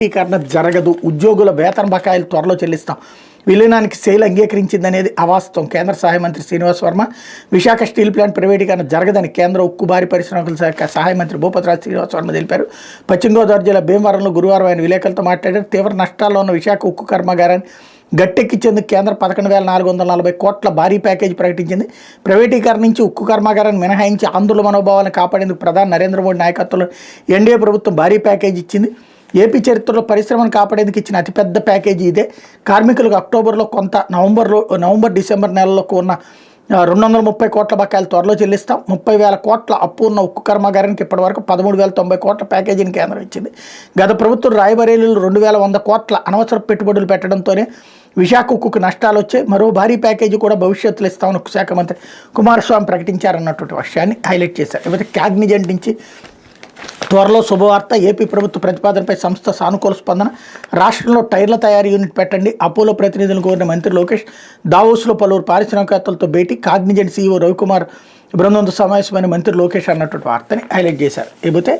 ప్రైవేటీకరణ జరగదు, ఉద్యోగుల వేతన బకాయిలు త్వరలో చెల్లిస్తాం, విలీనానికి సెయిల్ అంగీకరించిందనేది అవాస్తవం. కేంద్ర సహాయ మంత్రి శ్రీనివాస్ వర్మ. విశాఖ స్టీల్ ప్లాంట్ ప్రైవేటీకరణ జరగదని కేంద్ర ఉక్కు భారీ పరిశ్రమల శాఖ సహాయ మంత్రి భూపతిరాజు శ్రీనివాస్ వర్మ తెలిపారు. పశ్చిమ గోదావరి జిల్లా భీమవరంలో గురువారం ఆయన విలేకరులతో మాట్లాడారు. తీవ్ర నష్టాల్లో ఉన్న విశాఖ ఉక్కు కర్మాగారాన్ని గట్టెక్కించేందుకు కేంద్రం 11,440 కోట్ల భారీ ప్యాకేజీ ప్రకటించింది. ప్రైవేటీకరణ నుంచి ఉక్కు కర్మాగారాన్ని మినహాయించి ఆందోళన మనోభావాలను కాపాడేందుకు ప్రధాని నరేంద్ర మోడీ నాయకత్వంలో ఎన్డీఏ ప్రభుత్వం భారీ ప్యాకేజీ ఇచ్చింది. ఏపీ చరిత్రలో పరిశ్రమను కాపాడేందుకు ఇచ్చిన అతిపెద్ద ప్యాకేజీ ఇదే. కార్మికులకు అక్టోబర్లో కొంత, నవంబర్ డిసెంబర్ నెలలకు ఉన్న 230 కోట్ల బకాయిలు త్వరలో చెల్లిస్తాం. 30,000 కోట్ల అప్పు ఉన్న ఉక్కు కర్మాగారానికి ఇప్పటివరకు 13,090 కోట్ల ప్యాకేజీని కేంద్రం ఇచ్చింది. గత ప్రభుత్వం రాయబరేలీలో 2,100 కోట్ల అనవసర పెట్టుబడులు పెట్టడంతోనే విశాఖ ఉక్కుకు నష్టాలు వచ్చాయి. మరో భారీ ప్యాకేజీ కూడా భవిష్యత్తులో ఇస్తామని ఉక్కు శాఖ మంత్రి కుమారస్వామి ప్రకటించారన్నటువంటి విషయాన్ని హైలైట్ చేశారు. ఇకపోతే కాగ్నిజెంట్ నుంచి త్వరలో శుభవార్త. ఏపీ ప్రభుత్వ ప్రతిపాదనపై సంస్థ సానుకూల స్పందన. రాష్ట్రంలో టైర్ల తయారీ యూనిట్ పెట్టండి, అపోలో ప్రతినిధులను కోరిన మంత్రి లోకేష్. దావోస్లో పలువురు పారిశ్రామికవేత్తలతో భేటీ. కాగ్నిజెంట్ సీఈఓ రవికుమార్ బృందంతో సమావేశమైన మంత్రి లోకేష్ అన్నటువంటి వార్తని హైలైట్ చేశారు. ఇకపోతే